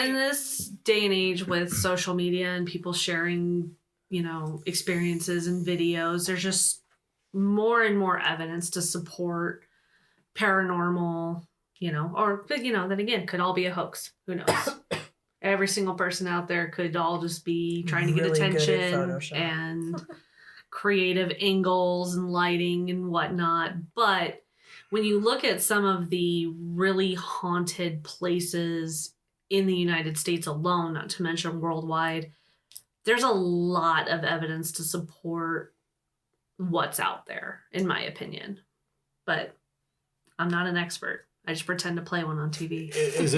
in this day and age with social media and people sharing, experiences and videos, there's just more and more evidence to support paranormal, then again, could all be a hoax. Who knows? Every single person out there could all just be trying to get Really attention and creative angles and lighting and whatnot. But when you look at some of the really haunted places in the United States alone, not to mention worldwide, there's a lot of evidence to support what's out there, in my opinion. But I'm not an expert. I just pretend to play one on TV. Is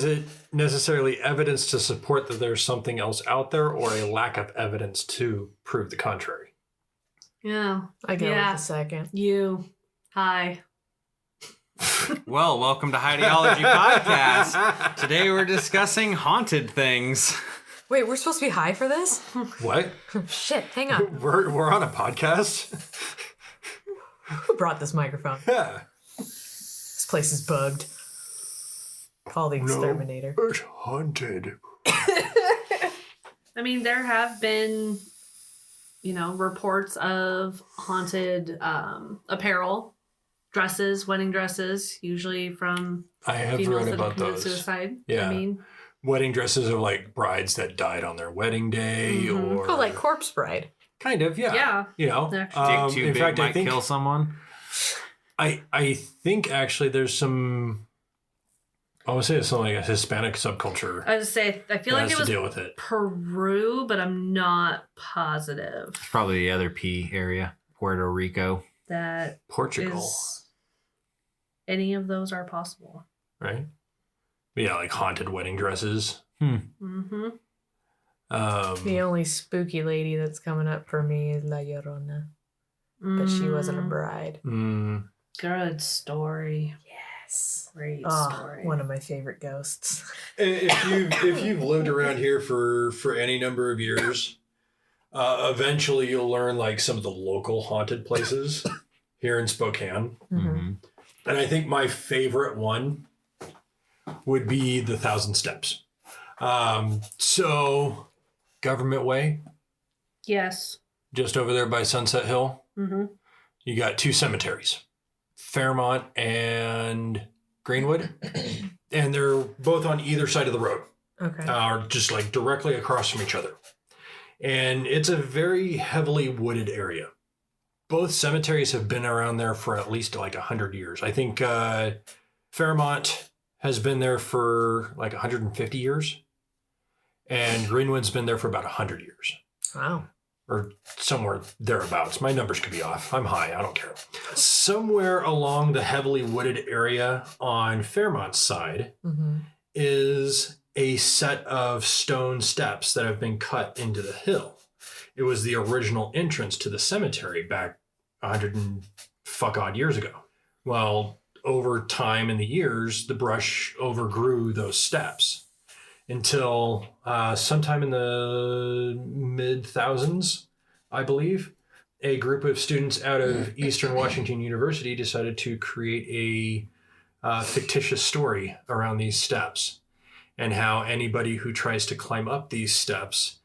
it necessarily evidence to support that there's something else out there, or a lack of evidence to prove the contrary? Yeah. I go with the second. Hi. Well, welcome to Hideology Podcast. Today we're discussing haunted things. Wait, we're supposed to be high for this? What? Shit, hang on. We're on a podcast? Who brought this microphone? Yeah. This place is bugged. Call the exterminator. No, it's haunted. I mean, there have been, reports of haunted apparel, dresses, wedding dresses, usually from females that have committed suicide. Yeah. I mean, wedding dresses of like brides that died on their wedding day, or like Corpse Bride. Kind of, yeah. Yeah. Dick too big might kill someone. I think actually there's some, I would say it's something like a Hispanic subculture. I was say I feel like it was deal with it. Peru, but I'm not positive. It's probably the other P area, Puerto Rico. That Portugal. Any of those are possible. Right? Yeah, like haunted wedding dresses. Mm-hmm. The only spooky lady that's coming up for me is La Llorona. But she wasn't a bride. Good story. Yes. Great story. One of my favorite ghosts. If you've lived around here for any number of years, eventually you'll learn like some of the local haunted places here in Spokane. Mm-hmm. And I think my favorite one would be the Thousand Steps. So Government Way. Yes. Just over there by Sunset Hill. Mm-hmm. You got two cemeteries, Fairmont and Greenwood. And they're both on either side of the road. Okay. Just like directly across from each other. And it's a very heavily wooded area. Both cemeteries have been around there for at least like 100 years. I think Fairmont has been there for like 150 years. And Greenwood's been there for about 100 years. Wow. Or somewhere thereabouts. My numbers could be off. I'm high. I don't care. Somewhere along the heavily wooded area on Fairmont's side is a set of stone steps that have been cut into the hill. It was the original entrance to the cemetery back 100 and fuck odd years ago. Well, over time in the years, the brush overgrew those steps until sometime in the mid-thousands, I believe, a group of students out of Eastern Washington University decided to create a fictitious story around these steps and how anybody who tries to climb up these steps,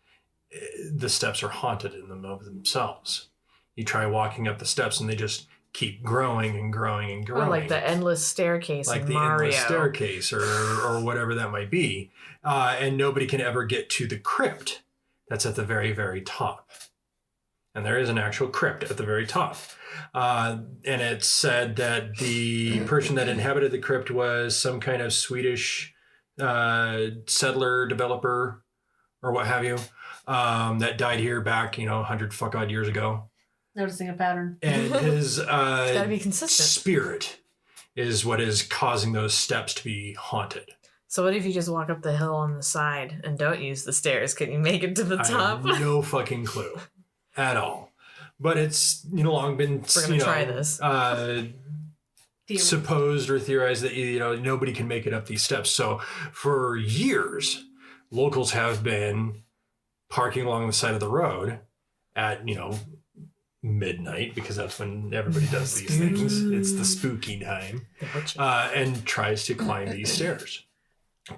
the steps are haunted in them of themselves. You try walking up the steps and they just keep growing and growing and growing. Oh, like the endless staircase like in the Mario. endless staircase or whatever that might be. And nobody can ever get to the crypt that's at the very, very top. And there is an actual crypt at the very top. And it's said that the person that inhabited the crypt was some kind of Swedish settler, developer, or what have you, that died here back, 100 fuck odd years ago. Noticing a pattern. And his gotta be consistent. Spirit is what is causing those steps to be haunted. So what if you just walk up the hill on the side and don't use the stairs? Can you make it to the top? I have no fucking clue at all. But it's long been We're gonna try this. Supposed or theorized that nobody can make it up these steps. So for years, locals have been parking along the side of the road at midnight, because that's when everybody does these things. It's the spooky time, and tries to climb these stairs.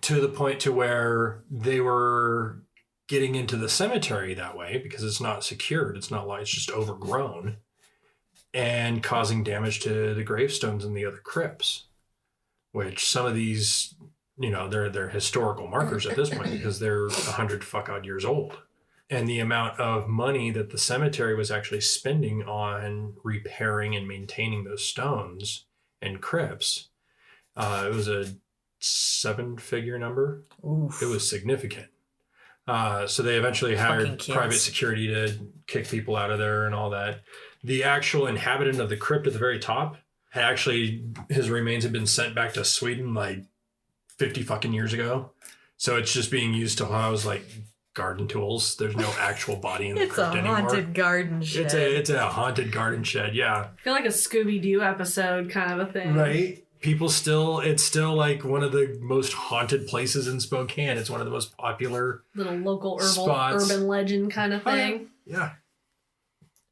to the point to where they were getting into the cemetery that way because it's not secured. It's not like it's just overgrown and causing damage to the gravestones and the other crypts, which some of these, they're historical markers at this point because they're 100 fuck odd years old. And the amount of money that the cemetery was actually spending on repairing and maintaining those stones and crypts, it was a 7-figure number. Oof. It was significant. So they eventually hired private security to kick people out of there and all that. The actual inhabitant of the crypt at the very top had actually, his remains had been sent back to Sweden like 50 fucking years ago. So it's just being used to house like garden tools. There's no actual body in the crypt anymore. It's a haunted garden shed. It's a haunted garden shed, yeah. I feel like a Scooby-Doo episode kind of a thing. Right? It's still like one of the most haunted places in Spokane. It's one of the most popular little local spots. Urban legend kind of thing. Yeah.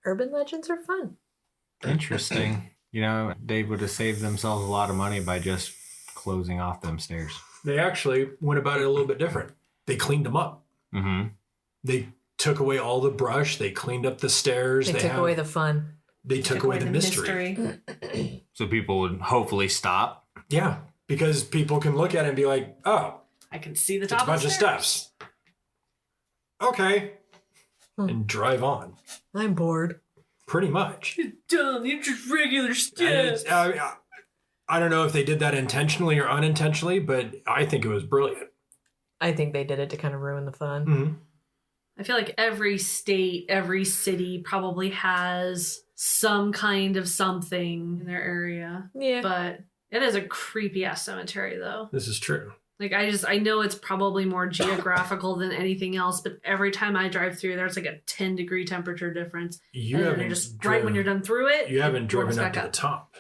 Urban legends are fun. Interesting. They would have saved themselves a lot of money by just closing off them stairs. They actually went about it a little bit different. They cleaned them up. Mm-hmm. They took away all the brush. They cleaned up the stairs. They took away the fun. They took away the mystery. So people would hopefully stop. Yeah, because people can look at it and be like, oh, I can see the top of the stairs. It's a bunch of steps. Okay. And drive on. I'm bored. Pretty much. You're dumb. You're just regular steps. I don't know if they did that intentionally or unintentionally, but I think it was brilliant. I think they did it to kind of ruin the fun. Mm-hmm. I feel like every state, every city probably has some kind of something in their area. Yeah. But it is a creepy ass cemetery though. This is true. Like I know it's probably more geographical than anything else, but every time I drive through there's like a 10-degree temperature difference. Right when you're done through it. You haven't driven up to the top.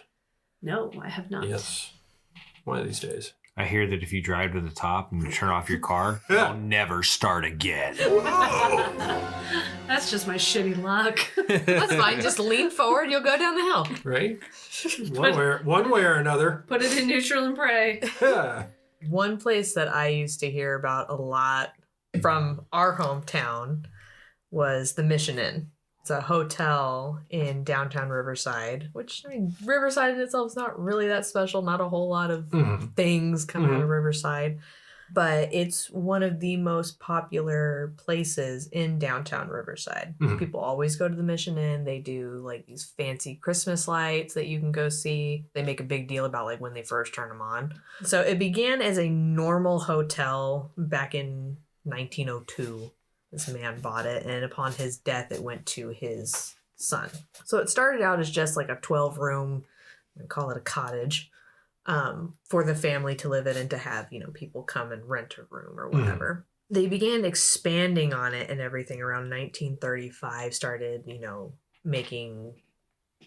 No, I have not. Yes. One of these days. I hear that if you drive to the top and you turn off your car, you'll never start again. That's just my shitty luck. That's fine. Just lean forward, you'll go down the hill. Right? One way or another. Put it in neutral and pray. One place that I used to hear about a lot from our hometown was the Mission Inn. It's a hotel in downtown Riverside, which, Riverside in itself is not really that special. Not a whole lot of things come out of Riverside. But it's one of the most popular places in downtown Riverside. People always go to the Mission Inn. They do like these fancy Christmas lights that you can go see. They make a big deal about like when they first turn them on. So it began as a normal hotel back in 1902. This man bought it, and upon his death, it went to his son. So it started out as just like a 12-room, call it a cottage, for the family to live in and to have, people come and rent a room or whatever. They began expanding on it and everything around 1935, started, making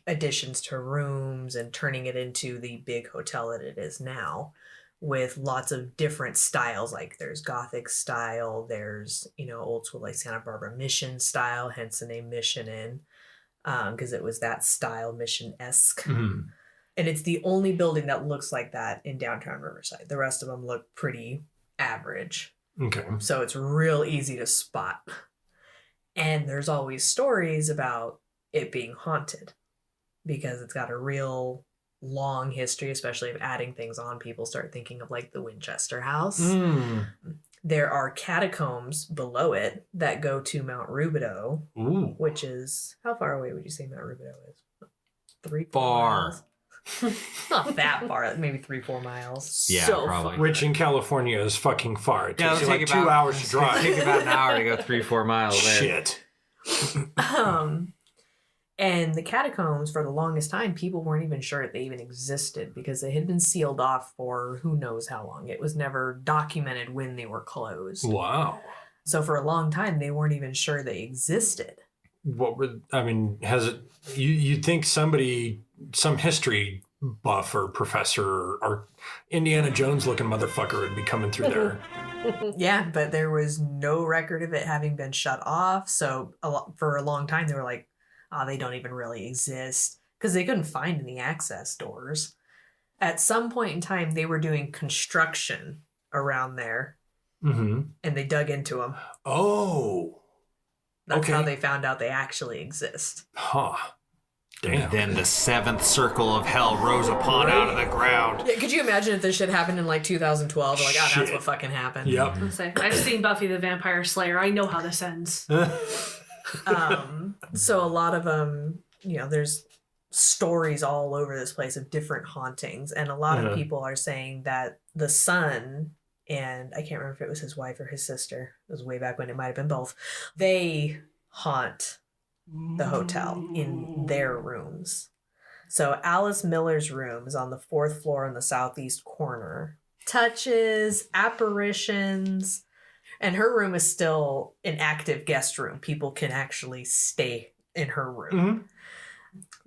additions to rooms and turning it into the big hotel that it is now, with lots of different styles. Like there's Gothic style, there's, old school like Santa Barbara Mission style, hence the name Mission Inn, because it was that style, Mission-esque. And it's the only building that looks like that in downtown Riverside. The rest of them look pretty average. Okay. So it's real easy to spot. And there's always stories about it being haunted because it's got a real long history, especially of adding things on. People start thinking of like the Winchester House. There are catacombs below it that go to Mount Rubidoux, which is, how far away would you say Mount Rubidoux is? 3 miles? Not that far, maybe 3-4 miles. Yeah, so probably. Far. Which in California is fucking far. It takes you like 2 hours to drive. It takes about an hour to go 3-4 miles. Shit. And the catacombs, for the longest time, people weren't even sure that they even existed because they had been sealed off for who knows how long. It was never documented when they were closed. Wow. So for a long time, they weren't even sure they existed. Has it, you'd think somebody, some history buff or professor or Indiana Jones looking motherfucker would be coming through there. Yeah, but there was no record of it having been shut off. So for a long time, they were like, they don't even really exist because they couldn't find any access doors. At some point in time, they were doing construction around there, Mm-hmm. and they dug into them. Oh. That's Okay. how they found out they actually exist. Huh. Damn. Then the seventh circle of hell rose upon out of the ground. Yeah, could you imagine if this shit happened in like 2012? Like, oh, that's Shit. what fucking happened. Yep. I've seen Buffy the Vampire Slayer. I know how this ends. So a lot of there's stories all over this place of different hauntings, and a lot of people are saying that the son, and I can't remember if it was his wife or his sister, it was way back when, it might have been both, they haunt the hotel in their rooms. So Alice Miller's room is on the 4th floor in the southeast corner. Touches, apparitions, and her room is still an active guest room. People can actually stay in her room. Mm-hmm.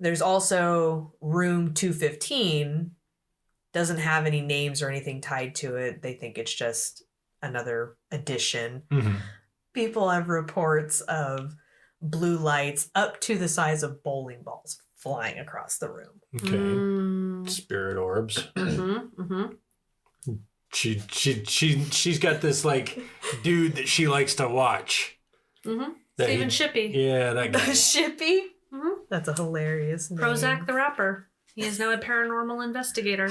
There's also room 215. Doesn't have any names or anything tied to it. They think it's just another addition. Mm-hmm. People have reports of blue lights up to the size of bowling balls flying across the room. Okay. Spirit orbs. Mm-hmm. Mm-hmm. She's got this like dude that she likes to watch. Mm-hmm. That Stephen Shippey. Yeah, that guy. Shippy? Mm-hmm. That's a hilarious name. Prozac the rapper. He is now a paranormal investigator.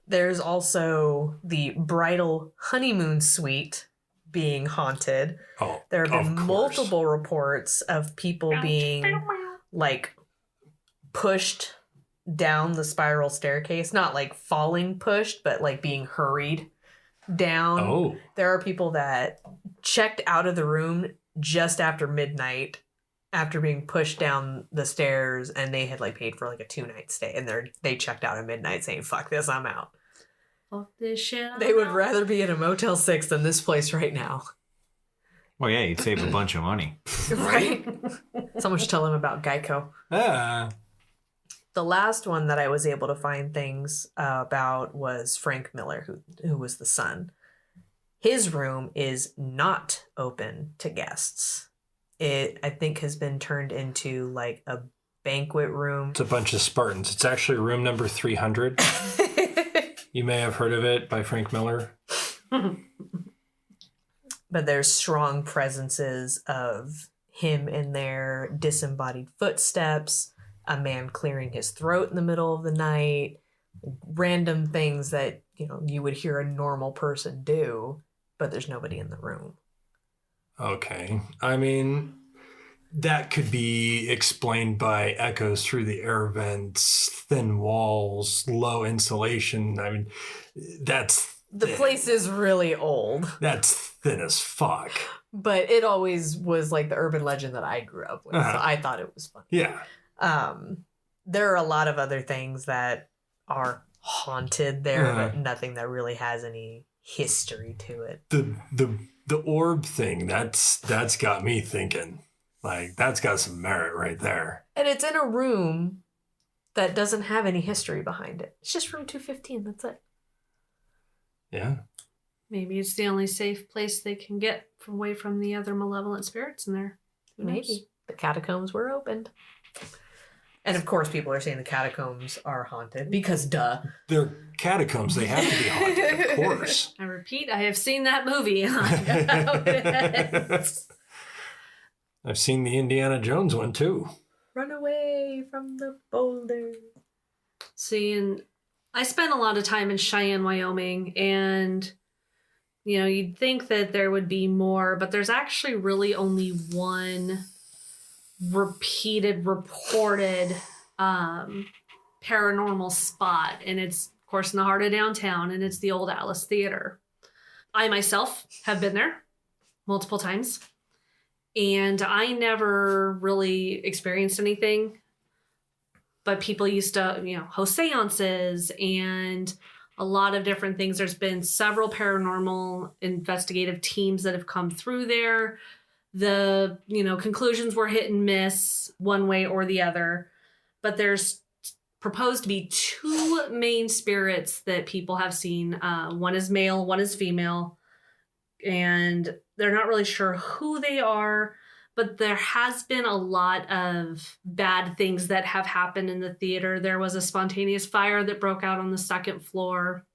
There's also the Bridal Honeymoon suite being haunted. Oh, There have been of course. multiple reports of people being like pushed down the spiral staircase, not like falling pushed, but like being hurried down. Oh, There are people that checked out of the room just after midnight after being pushed down the stairs, and they had like paid for like a 2-night stay, and they checked out at midnight saying, fuck this, I'm out. Fuck this shit. They would rather be in a Motel 6 than this place right now. Well, yeah, you'd save a bunch of money. Right? Someone should tell them about Geico. The last one that I was able to find things about was Frank Miller, who was the son. His room is not open to guests. It, I think, has been turned into like a banquet room. it's a bunch of Spartans. It's actually room number 300. You may have heard of it by Frank Miller. But there's strong presences of him in there, disembodied footsteps, a man clearing his throat in the middle of the night, random things that, you would hear a normal person do, but there's nobody in the room. Okay. I mean, that could be explained by echoes through the air vents, thin walls, low insulation. I mean, that's The thin. place is really old, That's thin as fuck. but it always was like the urban legend that I grew up with. So I thought it was fun. Yeah. There are a lot of other things that are haunted there, but nothing that really has any history to it. The orb thing, that's got me thinking. Like, that's got some merit right there. And it's in a room that doesn't have any history behind it. It's just room 215. That's it. Yeah. Maybe it's the only safe place they can get away from the other malevolent spirits in there. Who knows? Maybe. The catacombs were opened. And of course, people are saying the catacombs are haunted because duh. They're catacombs. They have to be haunted, of course. I repeat, I have seen that movie. And I know it. I've seen the Indiana Jones one too. Run away from the boulder. See, and I spent a lot of time in Cheyenne, Wyoming, and you'd think that there would be more, but there's actually really only one reported paranormal spot, and it's of course in the heart of downtown, and it's the old Alice Theater. I myself have been there multiple times, and I never really experienced anything, but people used to host seances and a lot of different things. There's been several paranormal investigative teams that have come through there. The, conclusions were hit and miss one way or the other, but there's proposed to be 2 main spirits that people have seen. One is male, one is female, and they're not really sure who they are, but there has been a lot of bad things that have happened in the theater. There was a spontaneous fire that broke out on the 2nd floor,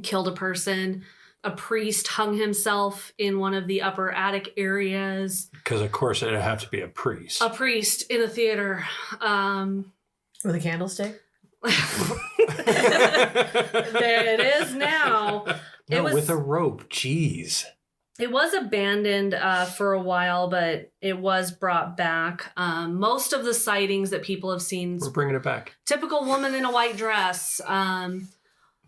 killed a person. a priest hung himself in one of the upper attic areas. Because, of course, it'd have to be a priest. A priest in a theater. With a candlestick? There it is now. No, It was with a rope. Jeez. It was abandoned for a while, but it was brought back. Most of the sightings that people have seen, We're bringing it back. typical woman in a white dress.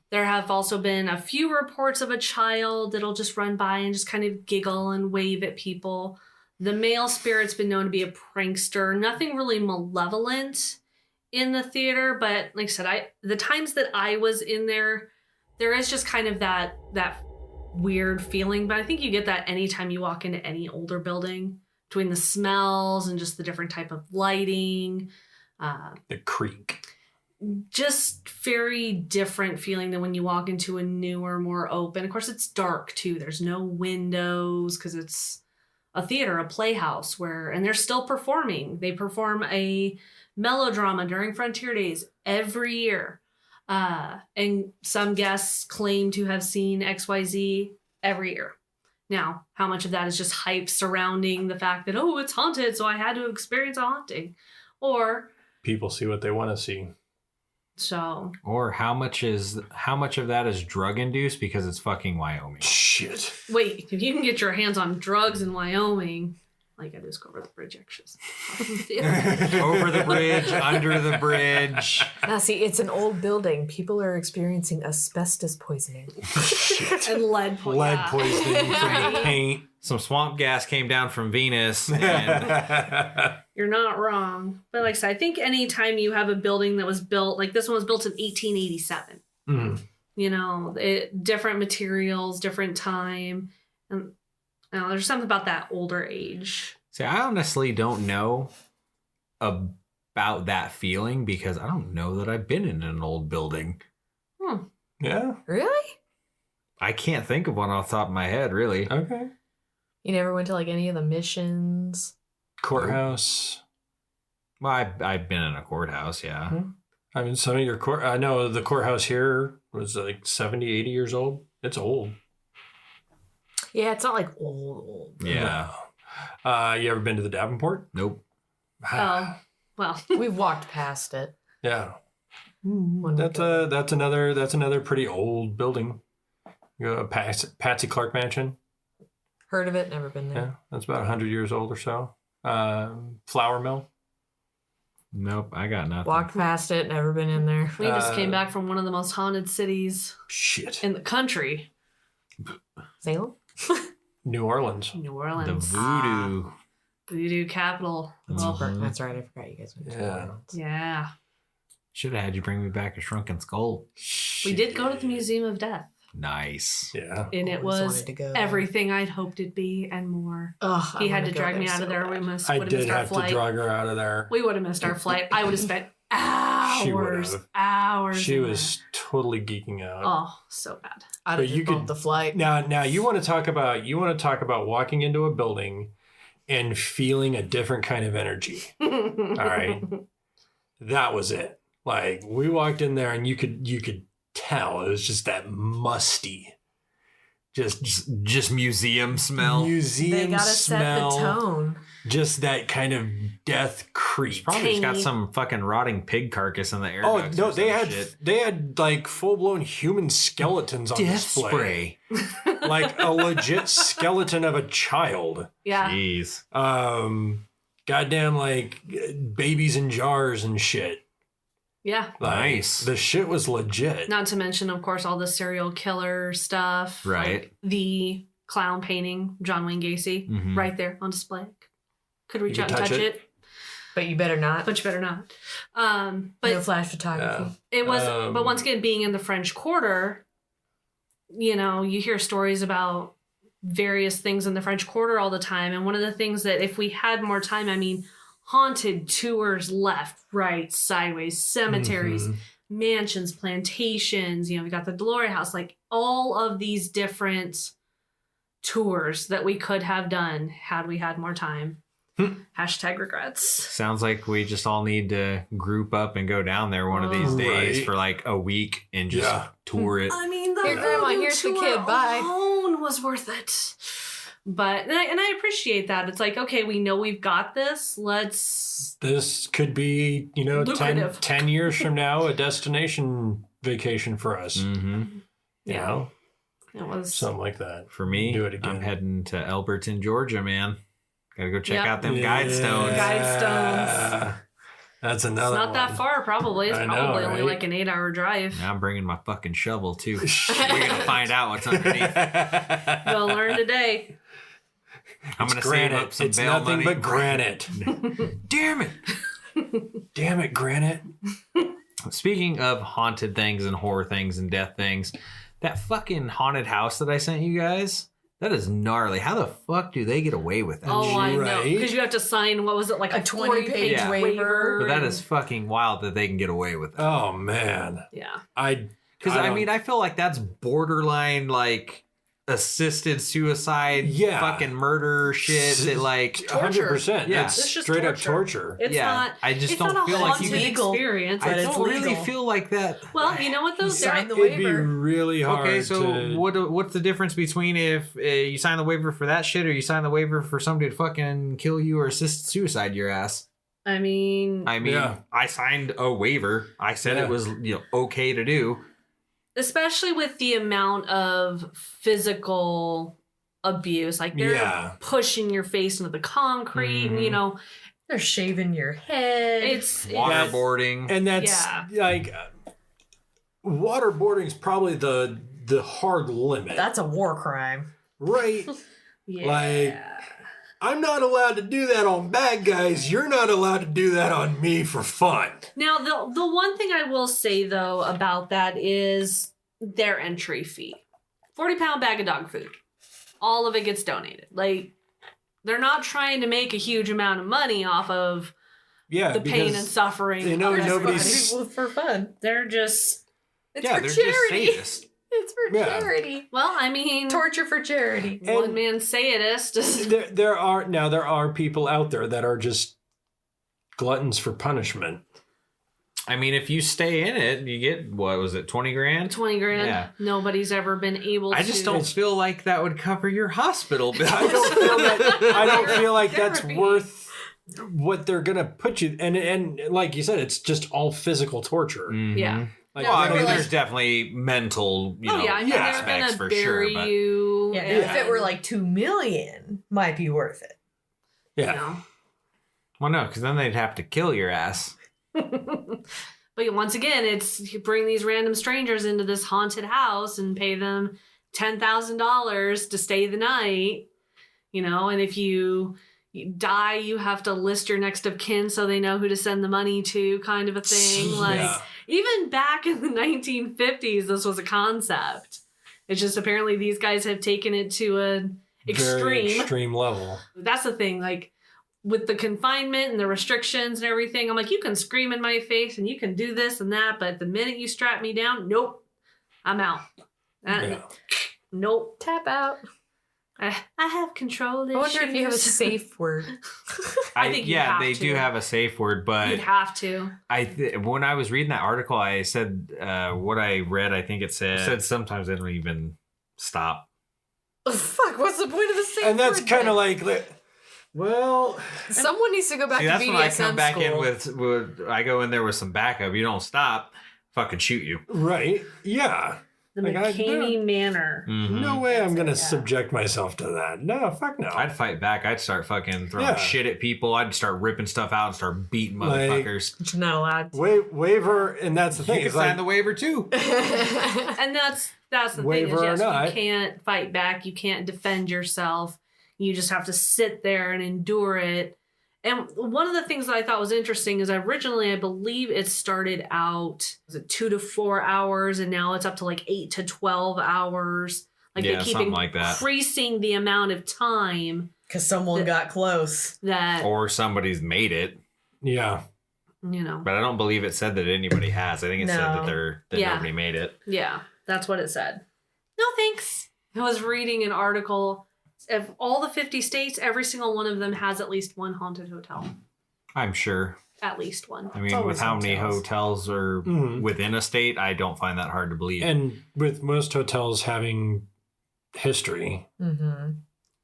There have also been a few reports of a child that'll just run by and just kind of giggle and wave at people. The male spirit's been known to be a prankster. Nothing really malevolent in the theater, but like I said, the times that I was in there is just kind of that weird feeling. But I think you get that anytime you walk into any older building, between the smells and just the different type of lighting. The creek. Just very different feeling than when you walk into a newer, more open. Of course, it's dark too. There's no windows because it's a theater, a playhouse and they're still performing. They perform a melodrama during Frontier Days every year. And some guests claim to have seen XYZ every year. Now, how much of that is just hype surrounding the fact that, oh, it's haunted, so I had to experience a haunting? Or People see what they want to see. so Or how much of that is drug induced because it's fucking Wyoming? Shit. wait, if you can get your hands on drugs in Wyoming, like I just go over the bridge extras. Over the bridge, under the bridge. Now, see, it's an old building. People are experiencing asbestos poisoning. Shit. And lead poisoning. Lead poisoning from the paint. Some swamp gas came down from Venus. And You're not wrong. But like I said, I think anytime you have a building that was built, like this one was built in 1887. Mm. You know, different materials, different time. And there's something about that older age. see, I honestly don't know about that feeling because I don't know that I've been in an old building. Yeah. Really? I can't think of one off the top of my head, really. Okay. You never went to like any of the missions? Courthouse. Well, I've been in a courthouse, yeah. Hmm. I mean, some of your I know the courthouse here was like 70, 80 years old. It's old. Yeah, it's not like old. Yeah. No. You ever been to the Davenport? Nope. Oh, well. We've walked past it. Yeah. When we That's go. another pretty old building. You go to Patsy Clark Mansion. Heard of it, never been Yeah, there. that's about 100 years old or so. Flour Mill. Nope, I got nothing. Walked past it, never been in there. We just came back from one of the most haunted cities Shit. in the country. Salem? New Orleans. New The Orleans. voodoo. Voodoo capital. Oh, Mhm. That's right, I forgot you guys went to Yeah. New Orleans. yeah. Should have had you bring me back a shrunken skull. We did go to the Museum of Death. Nice. Yeah. And it Always was wanted to go. everything I'd hoped it'd be and more. Ugh, I He had wanna to go drag me out so of there. bad. We would I have did missed our have to flight. drag her out of there. We would have missed our flight. I would have spent She hours, would've. hours. She in was totally geeking out. there. Oh, so bad. I'd But have you just could- bumped the flight. Now you want to talk about walking into a building and feeling a different kind of energy. All right. That was it. Like we walked in there and you could tell it was just that musty, Just museum smell. museum They gotta smell, set the tone. just that kind of death creep. Probably just got Tangy. some fucking rotting pig carcass in the air. Oh ducts no, or some shit. they had like full blown human skeletons on Death display, spray. like a legit skeleton of a child. Yeah. Jeez. Goddamn, like babies in jars and shit. Yeah. Like, Nice. The shit was legit. Not to mention, of course, all the serial killer stuff. Right. Like the clown painting, John Wayne Gacy, Mhm. right there on display. Could reach You out could and touch touch it? it, But you better not. but you better not. But No flash photography. it was, Um, but once again, being in the French Quarter, you know, you hear stories about various things in the French Quarter all the time. And one of the things that if we had more time, I mean, haunted tours left, right, sideways, cemeteries, Mhm. mansions, plantations, you know, we got the Glory House, like all of these different tours that we could have done had we had more time. Hashtag regrets. Sounds like we just all need to group up and go down there one of these days Right. for like a week and just Yeah. tour it. I mean, the Here, Grandma, voodoo here's the tour kid, bye. alone was worth it. But and I appreciate that. It's like, okay, we know we've got this. This could be, 10 years from now, a destination vacation for us. Mm-hmm. You know? It was something like that. For me, do it again. I'm heading to Elberton, Georgia, man. Gotta go check Yep. out them guide stones. Guide stones. That's another It's not that far, probably. It's I know, probably only right? like an 8-hour drive. Now I'm bringing my fucking shovel too. We're gonna find out what's underneath. We'll learn today. I'm gonna save up some It's bail nothing money. but granite. Damn it! Damn it, granite. Speaking of haunted things and horror things and death things, that fucking haunted house that I sent you guys, that is gnarly. How the fuck do they get away with that? Oh, I know. Right? Because you have to sign, what was it, like a 20-page 20-page waiver. But that is fucking wild that they can get away with that. Oh man. Yeah. Because I feel like that's borderline like assisted suicide, Yeah. fucking murder shit. That like 100%. Yeah. That's It's just straight up torture. torture. It's Yeah, not. I just it's don't not feel a like you haunted can- experience. But I it's don't really legal. feel like that. Well, you know what though? You sign the It'd be waiver. really hard. Okay, so to, what's the difference between if you sign the waiver for that shit or you sign the waiver for somebody to fucking kill you or assist suicide your ass? I mean, Yeah. I signed a waiver. I said Yeah. it was okay to do. especially with the amount of physical abuse, like they're Yeah. pushing your face into the concrete, Mhm. and, They're shaving your head. it's Waterboarding. And that's like waterboarding is probably the hard limit. That's a war crime. Right. yeah. Like, I'm not allowed to do that on bad guys. You're not allowed to do that on me for fun. Now, the one thing I will say, though, about that is their entry fee. 40-pound bag of dog food. All of it gets donated. Like, they're not trying to make a huge amount of money off of Yeah, the pain and because suffering. they know of nobody's- everybody. for fun. They're just, It's Yeah, for they're charity. just sadists. It's for Yeah. charity. well, I mean, Torture for charity. one man sadist. there are people out there that are just gluttons for punishment. I mean, if you stay in it, you get, what was it, 20 grand? 20 grand. Yeah. Nobody's ever been able to. I just don't feel like that would cover your hospital bill. I don't feel like that's Therapy. worth what they're gonna put you. And like you said, it's just all physical torture. Mhm. Yeah. Like, Well, I they're mean, like- there's definitely mental, Oh, yeah. I mean, they're aspects going for to bury sure. But you. Yeah, and, if it were like 2 million, might be worth it. yeah. you know. well, no, because then they'd have to kill your ass. But once again, it's you bring these random strangers into this haunted house and pay them $10,000 to stay the night, and if you die, you have to list your next of kin so they know who to send the money to, kind of a thing. Like, Yeah. even back in the 1950s, this was a concept. It's just apparently these guys have taken it to an Very extreme. extreme level. That's the thing, like, with the confinement and the restrictions and everything, I'm like, you can scream in my face and you can do this and that, but the minute you strap me down, nope, I'm out. Yeah. Nope. Tap out. I have control issues. I wonder if you have a safe word. I think you'd have they to. do have a safe word, but You'd have to. when I was reading that article, I said what I read. I think it said sometimes they don't even stop. Fuck, what's the point of the safe And that's word kind then? of like, well, Someone needs to go back See, to that's BDSM when I come back school. in with I go in there with some backup. You don't stop, fucking shoot you. right. Yeah. The Like, McCamey Manor. Mhm. No way I'm going to Yeah. subject myself to that. No, fuck no. I'd fight back. I'd start fucking throwing Yeah. shit at people. I'd start ripping stuff out and start beating Like- motherfuckers. But you're not allowed to. Waiver, and that's the You thing. can It's sign like, the waiver too. And that's the thing Waiver is, or yes, not. you can't fight back. You can't defend yourself. You just have to sit there and endure it. And one of the things that I thought was interesting is originally, I believe it started out, was it 2 to 4 hours, and now it's up to like 8 to 12 hours. Like Yeah, they keep something like that. increasing the amount of time Because someone got close. that, Or somebody's made it. yeah. But I don't believe it said that anybody has. I think it said No. that Yeah. nobody made it. Yeah, that's what it said. No thanks. I was reading an article of all the 50 states, every single one of them has at least one haunted hotel. I'm sure. At least one. I mean, always with how many hotels. hotels are Mhm. within a state, I don't find that hard to believe. And with most hotels having history. Mm-hmm.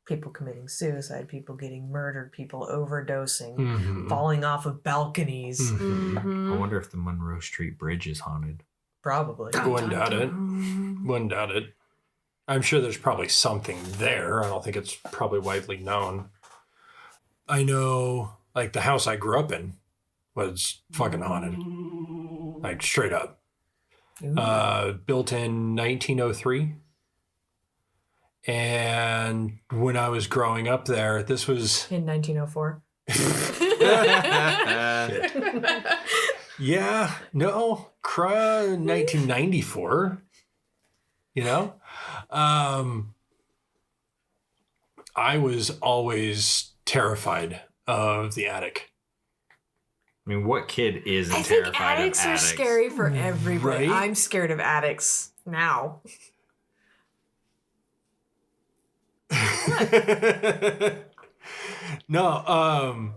People committing suicide, people getting murdered, people overdosing, Mhm. falling off of balconies. Mhm. Mhm. I wonder if the Monroe Street Bridge is haunted. Probably. Wouldn't doubt it. Dun. Wouldn't doubt it. I'm sure there's probably something there. I don't think it's probably widely known. I know, like, the house I grew up in was fucking haunted. Like, straight up. Ooh. Built in 1903. And when I was growing up there, this was... In 1904. Yeah, no, 1994. You know? I was always terrified of the attic. I mean, what kid isn't I think terrified attics of are attics? scary for everybody. Right? I'm scared of attics now. No,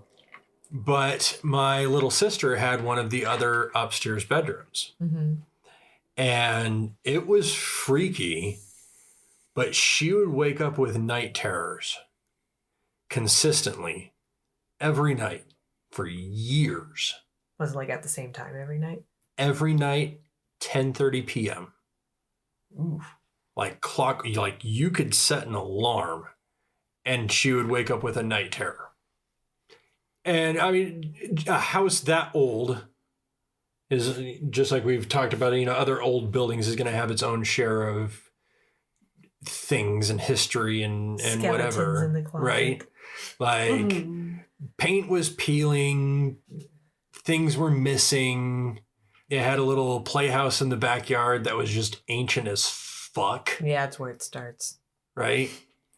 but my little sister had one of the other upstairs bedrooms. Mm-hmm. And it was freaky, but she would wake up with night terrors consistently every night for years. Was it like at the same time every night? Every night, 10:30 p.m. Ooh. Like clock, like you could set an alarm and she would wake up with a night terror. And I mean, a house that old is just like we've talked about, you know, other old buildings is going to have its own share of things and history and Skeletons whatever. in the closet. Right? Like Mhm. paint was peeling, things were missing. It had a little playhouse in the backyard that was just ancient as fuck. Yeah, that's where it starts. Right?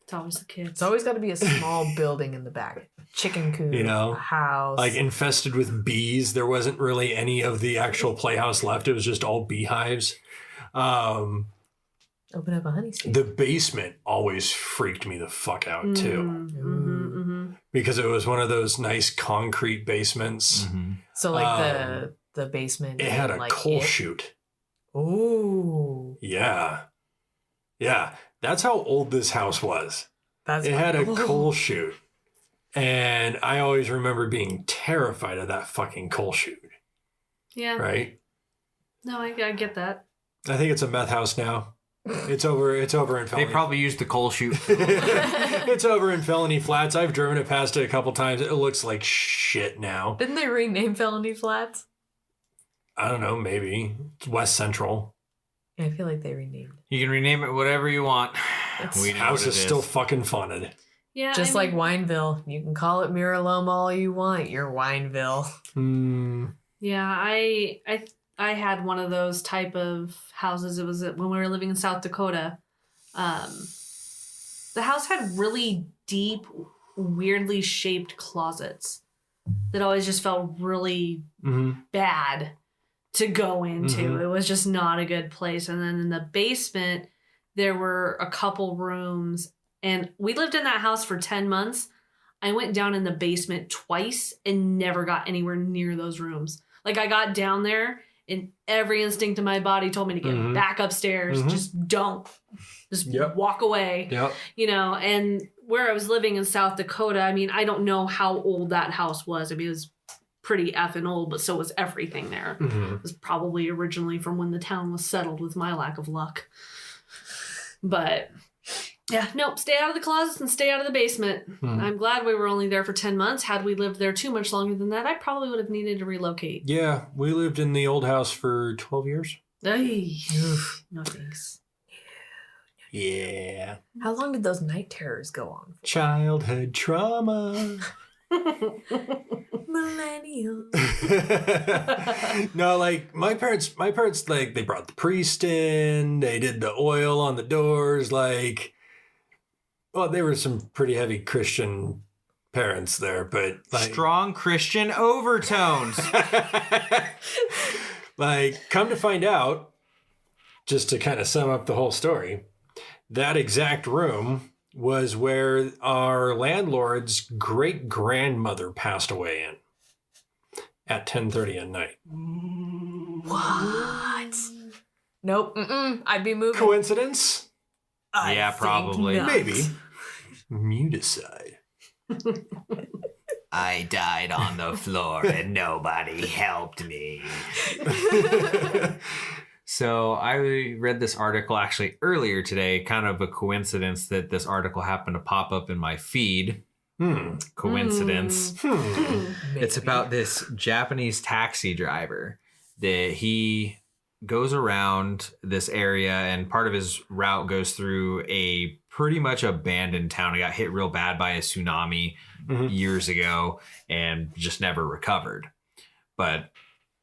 It's always the kids. It's always got to be a small building in the back. Chicken coop, You know, a house. Like infested with bees. There wasn't really any of the actual playhouse left. It was just all beehives. Open up a honey station. The basement always freaked me the fuck out too, Mm-hmm. because it was one of those nice concrete basements. Mm-hmm. So like the basement. It had a like coal chute. Ooh. Yeah. Yeah. That's how old this house was. That's It had a Ooh. coal chute. And I always remember being terrified of that fucking coal chute. Yeah. Right? No, I get that. I think it's a meth house now. It's over in They Felony. probably used the coal chute. It's over in Felony Flats. I've driven it past it a couple times. It looks like shit now. Didn't they rename Felony Flats? I don't know, maybe. It's West Central. Yeah, I feel like they renamed it. You can rename it whatever you want. We know House what it is still fucking funded. Yeah. Just like Wineville. You can call it Miraloma all you want. You're Wineville. Yeah, I had one of those type of houses. It was when we were living in South Dakota. The house had really deep, weirdly shaped closets that always just felt really bad to go into. Mhm. It was just not a good place. And then in the basement, there were a couple rooms, and we lived in that house for 10 months. I went down in the basement twice and never got anywhere near those rooms. Like, I got down there and every instinct in my body told me to get back upstairs. Just don't. Just walk away. Yep. You know, and where I was living in South Dakota, I mean, I don't know how old that house was. I mean, it was pretty effing old, but so was everything there. It was probably originally from when the town was settled with my lack of luck. But yeah, nope, stay out of the closets and stay out of the basement. I'm glad we were only there for 10 months. Had we lived there too much longer than that, I probably would have needed to relocate. Yeah, we lived in the old house for 12 years. Ay, no thanks. Yeah. How long did those night terrors go on for? Childhood trauma. Millennial. No, like my parents, like they brought the priest in, they did the oil on the doors, like, well, they were some pretty heavy Christian parents there, but like Strong Christian overtones. like, come to find out, just to kind of sum up the whole story, that exact room was where our landlord's great grandmother passed away in at 10:30 at night. What? Nope. I'd be moving. Coincidence? Yeah, think probably. not. Maybe. Muticide. I died on the floor and nobody helped me. So I read this article actually earlier today, kind of a coincidence that this article happened to pop up in my feed. Coincidence. It's about this Japanese taxi driver that he goes around this area, and part of his route goes through a pretty much abandoned town. It got hit real bad by a tsunami years ago and just never recovered. But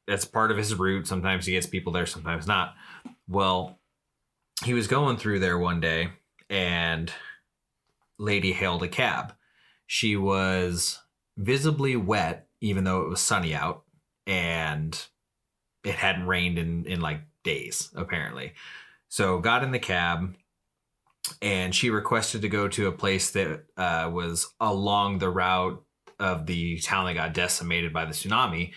that's part of his route. Sometimes he gets people there, sometimes not. Well, he was going through there one day and lady hailed a cab. She was visibly wet, even though it was sunny out, and it hadn't rained in like days, apparently. So got in the cab, and she requested to go to a place that was along the route of the town that got decimated by the tsunami.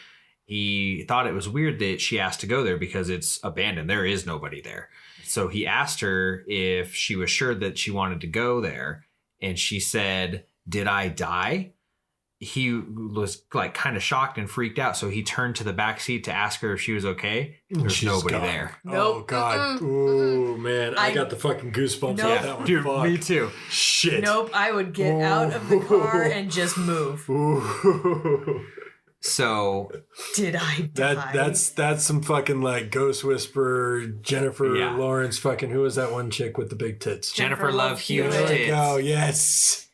He thought it was weird that she asked to go there because it's abandoned. There is nobody there. So he asked her if she was sure that she wanted to go there. And she said, "Did I die?" He was like kind of shocked and freaked out. So he turned to the back seat to ask her if she was okay. There's She's nobody gone. there. Oh, Nope. God. Ooh, man. I got the fucking goosebumps Nope. off that one. Dude, Fuck. me too. Shit. Nope, I would get out of the car and just move. Ooh. So Did I die? That's some fucking like Ghost Whisperer, Jennifer Yeah. Lawrence, fucking who was that one chick with the big tits? Jennifer Love Huge There we Tits. go. Yes.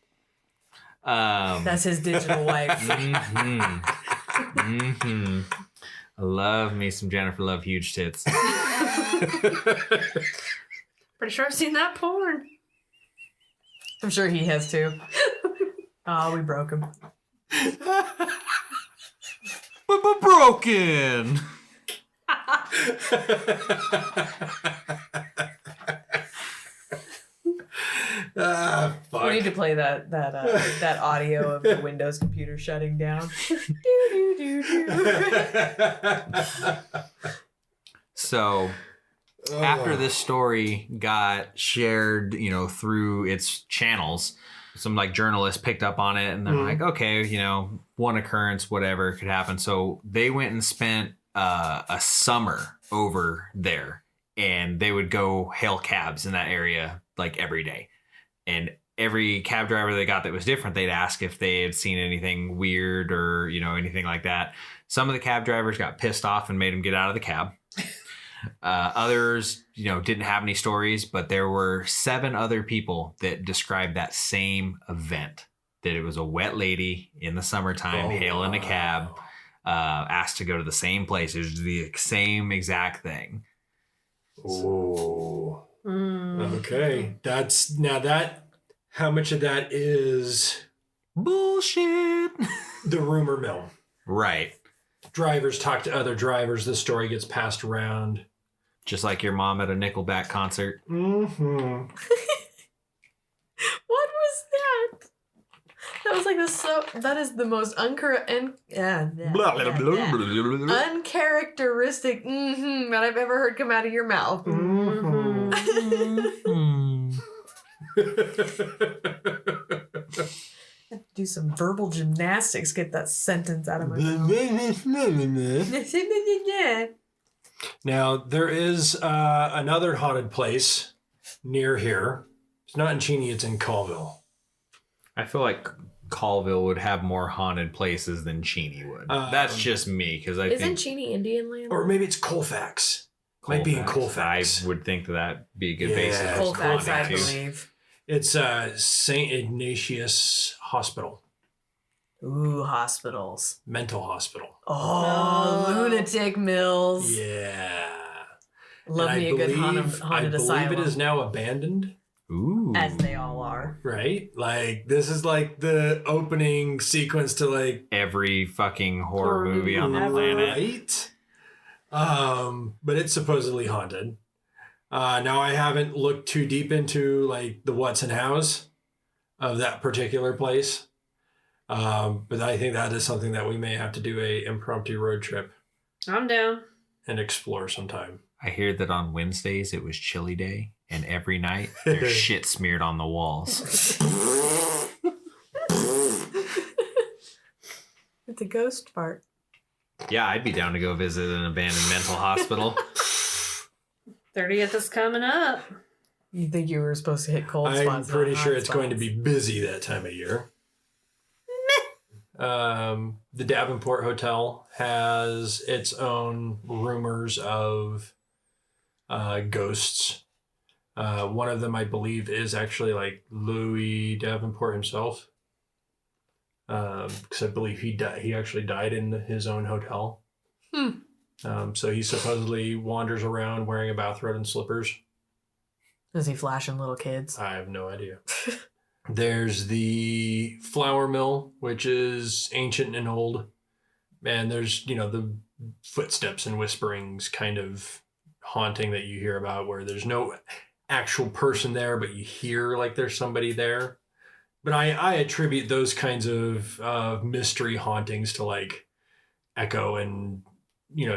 That's his digital wife. I love me some Jennifer Love Huge Tits. Pretty sure I've seen that porn. I'm sure he has too. Oh, we broke him. But broken. Fuck. We need to play that audio of the Windows computer shutting down. So after this story got shared, through its channels, some like journalists picked up on it and they're like, okay, one occurrence, whatever could happen. So they went and spent a summer over there, and they would go hail cabs in that area like every day. And every cab driver they got that was different, they'd ask if they had seen anything weird or, anything like that. Some of the cab drivers got pissed off and made them get out of the cab. Others, didn't have any stories, but there were 7 other people that described that same event, that it was a wet lady in the summertime hailing a cab, asked to go to the same place. It was the same exact thing. Oh. Okay. How much of that is Bullshit. the rumor mill? Right. Drivers talk to other drivers. The story gets passed around. Just like your mom at a Nickelback concert. Mm-hmm. What was that? That was like that is the most uncharacteristic that I've ever heard come out of your mouth. Do some verbal gymnastics, get that sentence out of my mouth. Now, there is another haunted place near here. It's not in Cheney, it's in Colville. I feel like Colville would have more haunted places than Cheney would. That's just me, because I Isn't think Cheney Indian land? Or maybe it's Colfax. Might be in Colfax. I would think that'd be a good Yeah. basis. for Colfax, I haunting, too. believe. It's St. Ignatius Hospital. Ooh, hospitals. Mental hospital. Oh, Lunatic Mills. Yeah. Love And me I a good believe- haunted I asylum. believe it is now abandoned. Ooh. As they all are. Right? Like, this is like the opening sequence to like Every fucking horror Horror movie on the movie planet. Right? But it's supposedly haunted. Now I haven't looked too deep into like the what's and hows of that particular place. But I think that is something that we may have to do a impromptu road trip I'm down. and explore sometime. I hear that on Wednesdays it was chilly day, And every night, there's shit smeared on the walls. It's a ghost fart. Yeah, I'd be down to go visit an abandoned mental hospital. 30th is coming up. You think you were supposed to hit cold spots? I'm pretty not sure hot it's going to spots. be busy that time of year. The Davenport Hotel has its own rumors of ghosts. One of them, I believe, is actually like Louis Davenport himself. Because I believe he actually died in his own hotel. So he supposedly wanders around wearing a bathrobe and slippers. Is he flashing little kids? I have no idea. There's the flour mill, which is ancient and old. And there's, the footsteps and whisperings kind of haunting that you hear about where there's no actual person there, but you hear like there's somebody there. But I attribute those kinds of mystery hauntings to like echo and,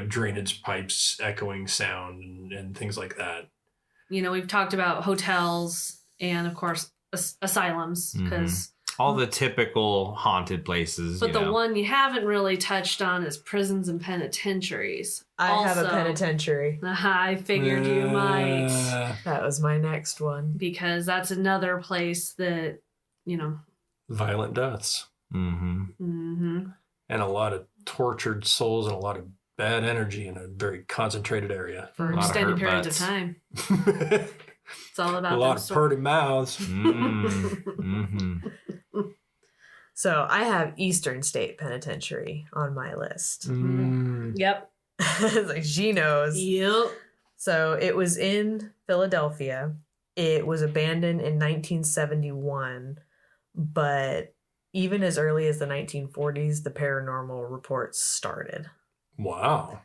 drainage pipes echoing sound and things like that. We've talked about hotels and, of course, asylums because all the typical haunted places. But the one you haven't really touched on is prisons and penitentiaries. I have a penitentiary. I figured you might. That was my next one. Because that's another place that, Violent deaths. Mm-hmm. And a lot of tortured souls and a lot of bad energy in a very concentrated area. For extended periods of time. It's all about a lot of purty mouths. So I have Eastern State Penitentiary on my list. Yep. It's like she knows. Yep. So it was in Philadelphia. It was abandoned in 1971, but even as early as the 1940s, the paranormal reports started. Wow.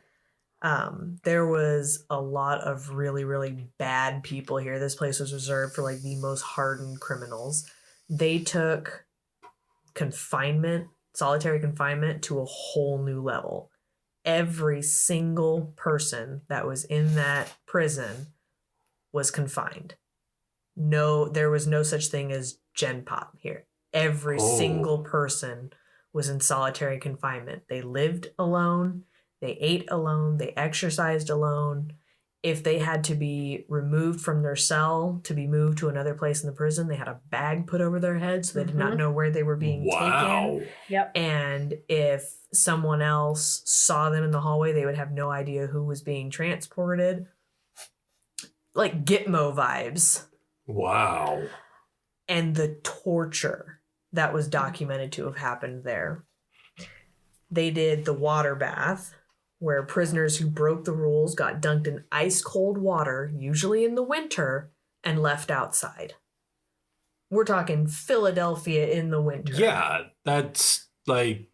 There was a lot of really, really bad people here. This place was reserved for like the most hardened criminals. They took solitary confinement to a whole new level. Every single person that was in that prison was confined. No, there was no such thing as Gen Pop here. Every single person was in solitary confinement. They lived alone. They ate alone. They exercised alone. If they had to be removed from their cell to be moved to another place in the prison, they had a bag put over their head so they did not know where they were being taken. Yep. And if someone else saw them in the hallway, they would have no idea who was being transported. Like Gitmo vibes. Wow. And the torture that was documented to have happened there. They did the water bath, where prisoners who broke the rules got dunked in ice cold water, usually in the winter, and left outside. We're talking Philadelphia in the winter. Yeah, that's like...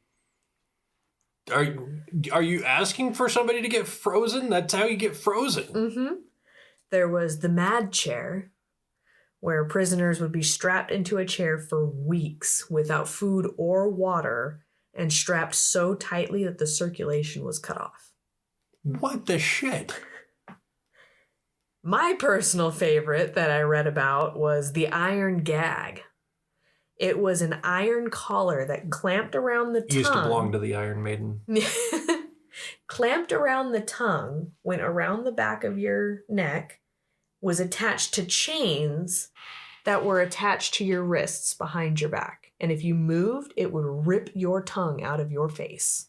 Are you asking for somebody to get frozen? That's how you get frozen. Mm-hmm. There was the mad chair, where prisoners would be strapped into a chair for weeks without food or water and strapped so tightly that the circulation was cut off. What the shit? My personal favorite that I read about was the iron gag. It was an iron collar that clamped around the tongue. Used to belong to the Iron Maiden. Clamped around the tongue, went around the back of your neck, was attached to chains that were attached to your wrists behind your back. And if you moved, it would rip your tongue out of your face.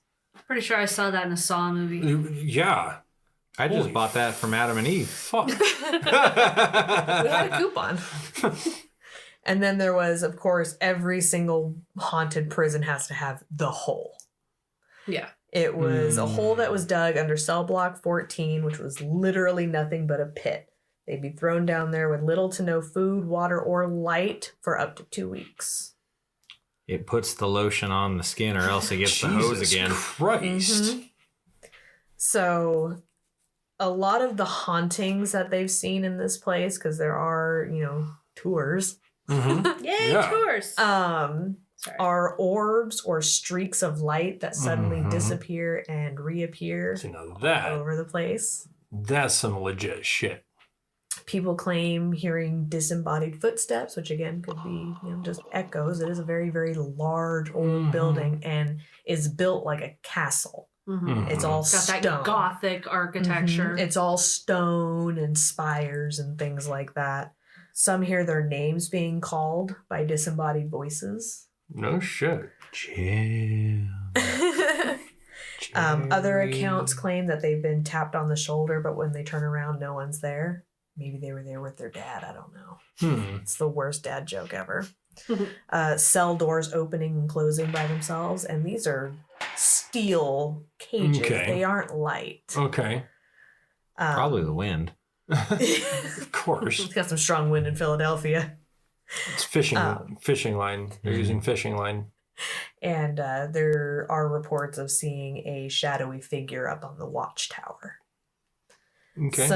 Pretty sure I saw that in a Saw movie. Yeah. I just bought that from Adam and Eve. Fuck. We had a coupon. And then there was, of course, every single haunted prison has to have the hole. Yeah. It was a hole that was dug under cell block 14, which was literally nothing but a pit. They'd be thrown down there with little to no food, water, or light for up to 2 weeks. It puts the lotion on the skin or else it gets the hose again. Christ. Mm-hmm. So a lot of the hauntings that they've seen in this place, because there are, tours, Yay, tours! are orbs or streaks of light that suddenly disappear and reappear So now all over the place. that's some legit shit. People claim hearing disembodied footsteps, which again could be just echoes. It is a very, very large old building and is built like a castle. It's all Got stone. that Gothic architecture. It's all stone and spires and things like that. Some hear their names being called by disembodied voices. No shit. Jim. Other accounts claim that they've been tapped on the shoulder, but when they turn around, no one's there. Maybe they were there with their dad. I don't know. It's the worst dad joke ever. Cell doors opening and closing by themselves. And these are steel cages. Okay. They aren't light. Okay. Probably the wind. Of course. It's got some strong wind in Philadelphia. It's fishing line. They're using fishing line. And there are reports of seeing a shadowy figure up on the watchtower. Okay.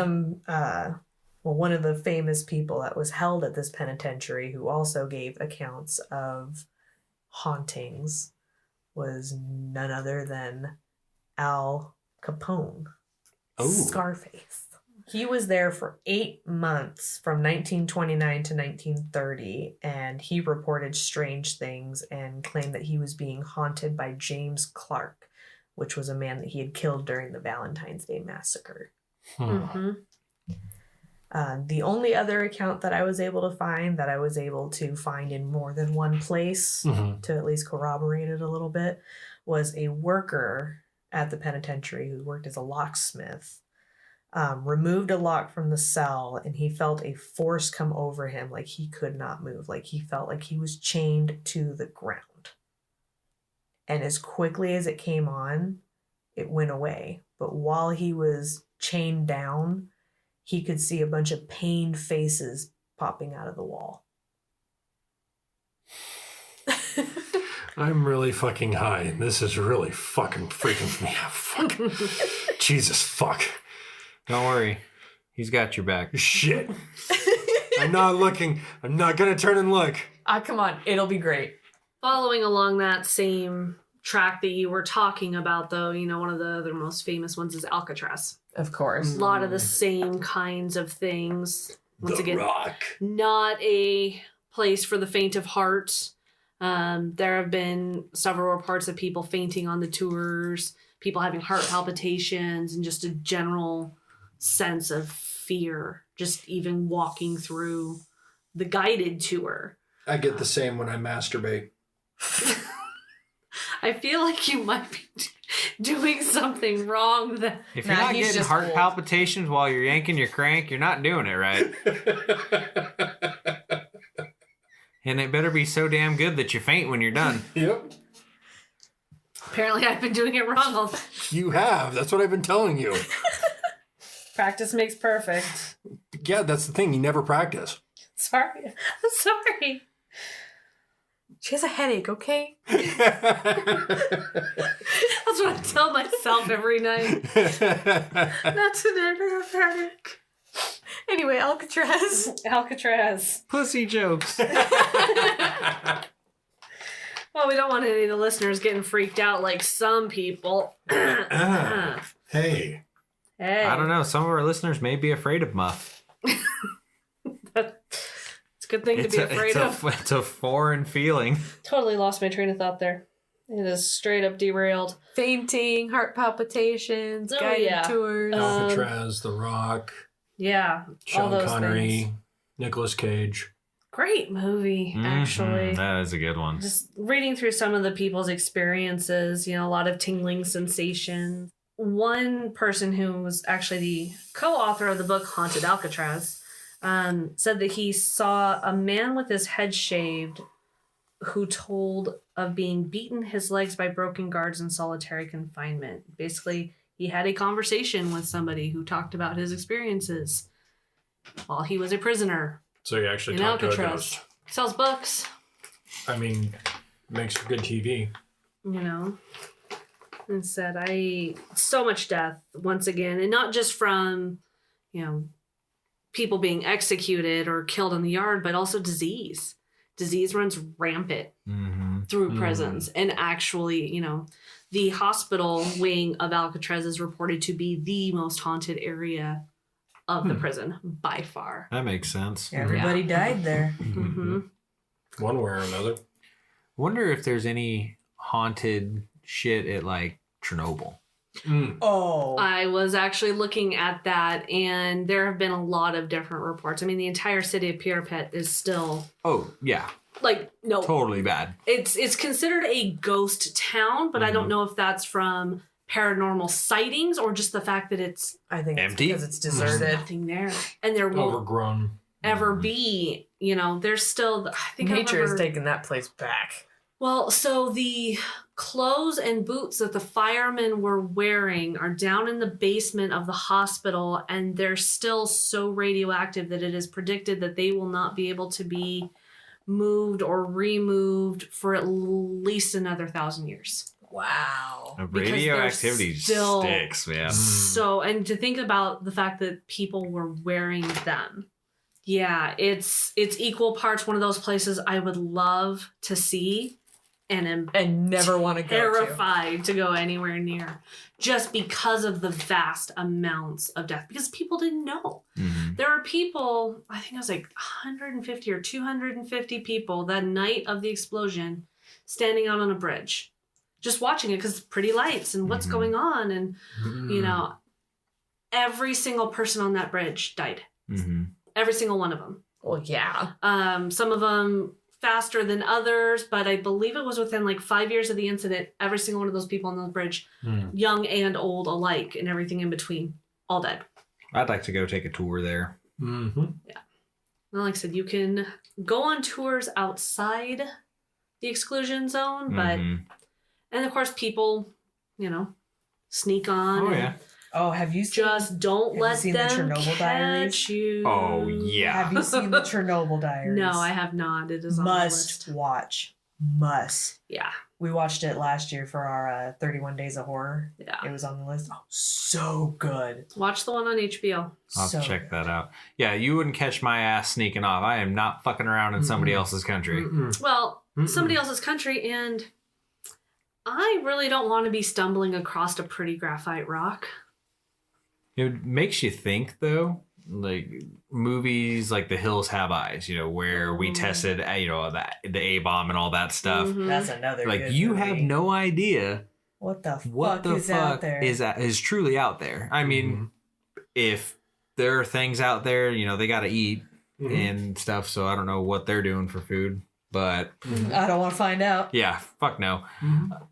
One of the famous people that was held at this penitentiary who also gave accounts of hauntings was none other than Al Capone. Oh. Scarface. He was there for 8 months from 1929 to 1930, and he reported strange things and claimed that he was being haunted by James Clark, which was a man that he had killed during the Valentine's Day Massacre. The only other account that I was able to find in more than one place to at least corroborate it a little bit was a worker at the penitentiary who worked as a locksmith. Removed a lock from the cell, and he felt a force come over him like he could not move, like he felt like he was chained to the ground. And as quickly as it came on, it went away. But while he was chained down, he could see a bunch of pained faces popping out of the wall. I'm really fucking high, and this is really fucking freaking me out. Fuck. Jesus fuck. Don't worry. He's got your back. Shit. I'm not looking. I'm not going to turn and look. Come on. It'll be great. Following along that same track that you were talking about, though, one of the other most famous ones is Alcatraz. Of course. A lot of the same kinds of things. Once again, Rock. not a place for the faint of heart. There have been several reports of people fainting on the tours, people having heart palpitations, and just a general sense of fear, just even walking through the guided tour. I get the same when I masturbate. I feel like you might be doing something wrong. If you're not getting heart palpitations while you're yanking your crank, you're not doing it right. And it better be so damn good that you faint when you're done. Yep. Apparently I've been doing it wrong. You have. That's what I've been telling you. Practice makes perfect. Yeah, that's the thing. You never practice. Sorry. I'm sorry. She has a headache, okay? That's what I tell myself every night. Not today, I have a headache. Anyway, Alcatraz. Pussy jokes. Well, we don't want any of the listeners getting freaked out like some people. Hey. I don't know. Some of our listeners may be afraid of Muff. It's a good thing to be afraid of. It's a foreign feeling. Totally lost my train of thought there. It is straight up derailed. Fainting, heart palpitations, guided tours. Alcatraz, The Rock. Yeah. Sean Connery, Nicolas Cage. Great movie, actually. That is a good one. Just reading through some of the people's experiences, a lot of tingling sensations. One person who was actually the co-author of the book Haunted Alcatraz said that he saw a man with his head shaved who told of being beaten his legs by broken guards in solitary confinement. Basically, he had a conversation with somebody who talked about his experiences while he was a prisoner. So he actually in talked Alcatraz. to a ghost. Sells books. I mean, makes for good TV. And said, so much death once again, and not just from, people being executed or killed in the yard, but also disease. Disease runs rampant through prisons. And actually, the hospital wing of Alcatraz is reported to be the most haunted area of the prison by far. That makes sense. Everybody died there. Mm-hmm. One way or another. Wonder if there's any haunted shit at like Chernobyl. Oh. I was actually looking at that, and there have been a lot of different reports. I mean, the entire city of Pierrepet is still Oh, yeah. like no, Totally bad. it's considered a ghost town, but I don't know if that's from paranormal sightings or just the fact that it's I think it's Empty? because it's there's deserted. nothing there, and there won't Overgrown. ever be. You know, there's still. I think Nature I has remember, taken that place back. Well, so the clothes and boots that the firemen were wearing are down in the basement of the hospital, and they're still so radioactive that it is predicted that they will not be able to be moved or removed for at least another 1,000 years. Wow. Because Radioactivity they're still- sticks, man. So, and to think about the fact that people were wearing them. Yeah, it's equal parts one of those places I would love to see and am And never want to go to. terrified to go anywhere near just because of the vast amounts of death, because people didn't know. Mhm. There are people, I think it was like 150 or 250 people that night of the explosion standing out on a bridge just watching it because pretty lights and what's Mhm. going on, and you know, every single person on that bridge died. Mhm. Every single one of them. Well, yeah. Some of them faster than others, but I believe it was within like 5 years of the incident, every single one of those people on the bridge, young and old alike, and everything in between, all dead. I'd like to go take a tour there. Mm-hmm. And like I said, you can go on tours outside the exclusion zone, but Mhm. and of course people, you know, sneak on. Oh, and yeah. Oh, have you seen? Just don't Have you let seen the them Chernobyl catch Diaries? you. Oh, yeah. Have you seen the Chernobyl Diaries? No, I have not. It is on the Must list. watch. Must. Yeah, We watched it last year for our 31 Days of Horror. yeah. It was on the list. Oh, so good. Watch the one on HBO. I'll have so to check that out. Yeah, you wouldn't catch my ass sneaking off. I am not fucking around in somebody else's country. Well, Mm-mm. somebody else's country, and I really don't want to be stumbling across a pretty graphite rock. It makes you think, though, like movies like The Hills Have Eyes, you know, where we tested, you know, the A-bomb and all that stuff. Mhm. That's another Like, good you movie. have no idea What the what fuck the is out fuck there? is truly out there. I mean, if there are things out there, you know, they got to eat and stuff, so I don't know what they're doing for food. But I don't want to find out. yeah, fuck no.